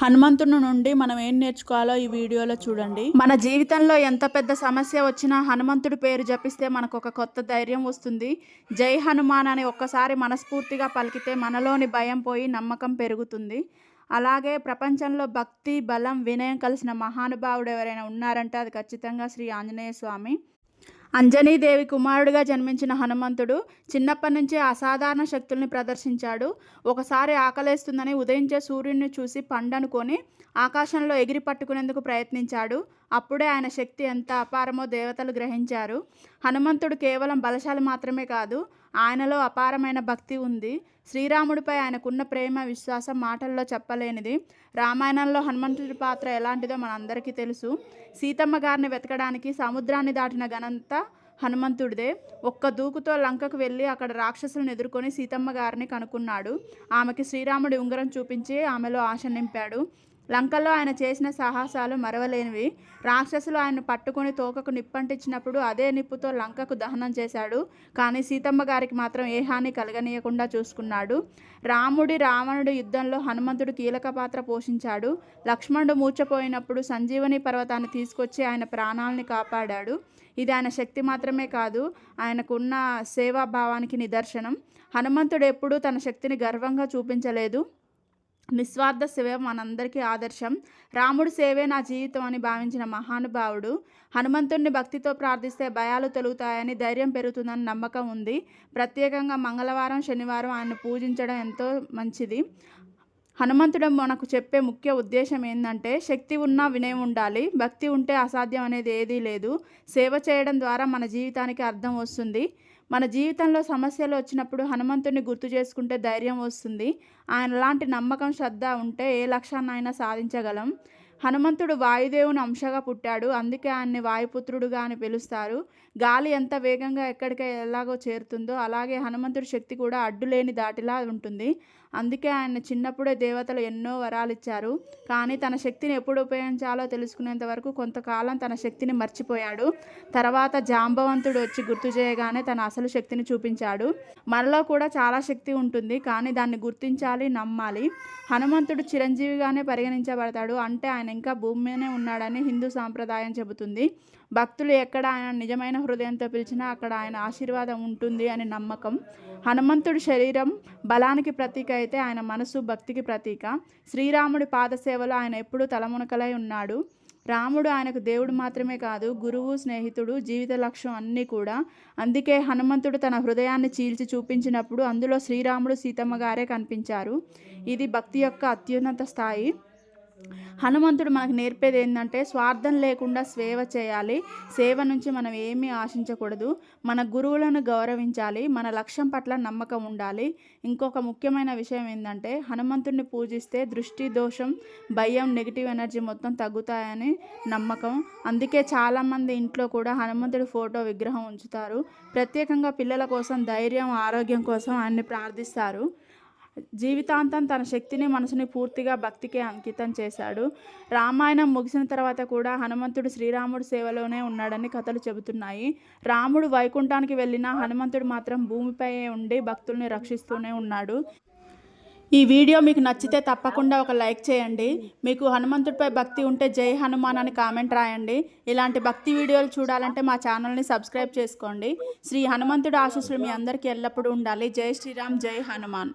హనుమంతుని నుండి మనం ఏం నేర్చుకోవాలో ఈ వీడియోలో చూడండి. మన జీవితంలో ఎంత పెద్ద సమస్య వచ్చినా హనుమంతుడి పేరు జపిస్తే మనకు ఒక కొత్త ధైర్యం వస్తుంది. జై హనుమాన్ అని ఒక్కసారి మనస్ఫూర్తిగా పలికితే మనలోని భయం పోయి నమ్మకం పెరుగుతుంది. అలాగే ప్రపంచంలో భక్తి, బలం, వినయం కలిసిన మహానుభావుడు ఎవరైనా ఉన్నారంటే అది ఖచ్చితంగా శ్రీ ఆంజనేయ స్వామి. అంజనీదేవి కుమారుడిగా జన్మించిన హనుమంతుడు చిన్నప్పటి నుంచే అసాధారణ శక్తుల్ని ప్రదర్శించాడు. ఒకసారి ఆకలేస్తుందని ఉదయించే సూర్యుడిని చూసి పండనుకొని ఆకాశంలో ఎగిరి పట్టుకునేందుకు ప్రయత్నించాడు. అప్పుడే ఆయన శక్తి ఎంత అపారమో దేవతలు గ్రహించారు. హనుమంతుడు కేవలం బలశాలి మాత్రమే కాదు, ఆయనలో అపారమైన భక్తి ఉంది. శ్రీరాముడిపై ఆయనకున్న ప్రేమ, విశ్వాసం మాటల్లో చెప్పలేనిది. రామాయణంలో హనుమంతుడి పాత్ర ఎలాంటిదో మనందరికీ తెలుసు. సీతమ్మ గారిని వెతకడానికి సముద్రాన్ని దాటిన ఘనత హనుమంతుడిదే. ఒక్క దూకుతో లంకకు వెళ్ళి అక్కడ రాక్షసులను ఎదుర్కొని సీతమ్మ గారిని కనుక్కున్నాడు. ఆమెకి శ్రీరాముడి ఉంగరం చూపించి ఆమెలో ఆశ నింపాడు. లంకలో ఆయన చేసిన సాహసాలు మరవలేనివి. రాక్షసులు ఆయన్ను పట్టుకొని తోకకు నిప్పంటించినప్పుడు అదే నిప్పుతో లంకకు దహనం చేశాడు. కానీ సీతమ్మ గారికి మాత్రం ఏ హాని కలగనీయకుండా చూసుకున్నాడు. రావణుడి యుద్ధంలో హనుమంతుడు కీలక పాత్ర పోషించాడు. లక్ష్మణుడు మూర్ఛపోయినప్పుడు సంజీవని పర్వతాన్ని తీసుకొచ్చి ఆయన ప్రాణాలని కాపాడాడు. ఇది ఆయన శక్తి మాత్రమే కాదు, ఆయనకున్న సేవాభావానికి నిదర్శనం. హనుమంతుడు ఎప్పుడూ తన శక్తిని గర్వంగా చూపించలేదు. నిస్వార్థ సేవ మనందరికీ ఆదర్శం. రాముడి సేవే నా జీవితం అని భావించిన మహానుభావుడు. హనుమంతుడిని భక్తితో ప్రార్థిస్తే భయాలు తొలుగుతాయని, ధైర్యం పెరుగుతుందని నమ్మకం ఉంది. ప్రత్యేకంగా మంగళవారం, శనివారం ఆయన్ను పూజించడం ఎంతో మంచిది. హనుమంతుడు మనకు చెప్పే ముఖ్య ఉద్దేశం ఏంటంటే, శక్తి ఉన్నా వినయం ఉండాలి. భక్తి ఉంటే అసాధ్యం అనేది ఏదీ లేదు. సేవ చేయడం ద్వారా మన జీవితానికి అర్థం వస్తుంది. మన జీవితంలో సమస్యలు వచ్చినప్పుడు హనుమంతుడిని గుర్తు చేసుకుంటే ధైర్యం వస్తుంది. ఆయన లాంటి నమ్మకం, శ్రద్ధ ఉంటే ఏ లక్ష్యాన్నైనా సాధించగలం. హనుమంతుడు వాయుదేవుని అంశగా పుట్టాడు. అందుకే ఆయన్ని వాయుపుత్రుడుగా అని పిలుస్తారు. గాలి ఎంత వేగంగా ఎక్కడికి ఎలాగో చేరుతుందో అలాగే హనుమంతుడి శక్తి కూడా అడ్డులేని దాటిలా ఉంటుంది. అందుకే ఆయన చిన్నప్పుడే దేవతలు ఎన్నో వరాలు ఇచ్చారు. కానీ తన శక్తిని ఎప్పుడు ఉపయోగించాలో తెలుసుకునేంత వరకు కొంతకాలం తన శక్తిని మర్చిపోయాడు. తర్వాత జాంబవంతుడు వచ్చి గుర్తు చేయగానే తన అసలు శక్తిని చూపించాడు. మనలో కూడా చాలా శక్తి ఉంటుంది, కానీ దాన్ని గుర్తించాలి, నమ్మాలి. హనుమంతుడు చిరంజీవిగానే పరిగణించబడతాడు. అంటే ఆయన ఇంకా భూమి మీదనే ఉన్నాడని హిందూ సాంప్రదాయం చెబుతుంది. భక్తులు ఎక్కడ ఆయన నిజమైన హృదయంతో పిలిచినా అక్కడ ఆయన ఆశీర్వాదం ఉంటుంది అని నమ్మకం. హనుమంతుడి శరీరం బలానికి ప్రతీక అయితే ఆయన మనసు భక్తికి ప్రతీక. శ్రీరాముడి పాదసేవలో ఆయన ఎప్పుడూ తలమునకలై ఉన్నాడు. రాముడు ఆయనకు దేవుడు మాత్రమే కాదు, గురువు, స్నేహితుడు, జీవిత లక్ష్యం అన్నీ కూడా. అందుకే హనుమంతుడు తన హృదయాన్ని చీల్చి చూపించినప్పుడు అందులో శ్రీరాముడు, సీతమ్మ గారే కనిపించారు. ఇది భక్తి యొక్క అత్యున్నత స్థాయి. హనుమంతుడు మనకు నేర్పేది ఏంటంటే, స్వార్థం లేకుండా సేవ చేయాలి. సేవ నుంచి మనం ఏమీ ఆశించకూడదు. మన గురువులను గౌరవించాలి. మన లక్ష్యం పట్ల నమ్మకం ఉండాలి. ఇంకొక ముఖ్యమైన విషయం ఏంటంటే, హనుమంతుడిని పూజిస్తే దృష్టి దోషం, భయం, నెగిటివ్ ఎనర్జీ మొత్తం తగ్గుతాయని నమ్మకం. అందుకే చాలామంది ఇంట్లో కూడా హనుమంతుడి ఫోటో, విగ్రహం ఉంచుతారు. ప్రత్యేకంగా పిల్లల కోసం, ధైర్యం, ఆరోగ్యం కోసం ఆయన్ని ప్రార్థిస్తారు. జీవితాంతం తన శక్తిని, మనసుని పూర్తిగా భక్తికే అంకితం చేశాడు. రామాయణం ముగిసిన తర్వాత కూడా హనుమంతుడు శ్రీరాముడి సేవలోనే ఉన్నాడని కథలు చెబుతున్నాయి. రాముడు వైకుంఠానికి వెళ్ళినా హనుమంతుడు మాత్రం భూమిపై ఉండి భక్తుల్ని రక్షిస్తూనే ఉన్నాడు. ఈ వీడియో మీకు నచ్చితే తప్పకుండా ఒక లైక్ చేయండి. మీకు హనుమంతుడిపై భక్తి ఉంటే జై హనుమాన్ అని కామెంట్ రాయండి. ఇలాంటి భక్తి వీడియోలు చూడాలంటే మా ఛానల్ని సబ్స్క్రైబ్ చేసుకోండి. శ్రీ హనుమంతుడి ఆశీస్సులు మీ అందరికీ ఎల్లప్పుడూ ఉండాలి. జై శ్రీరామ్, జై హనుమాన్.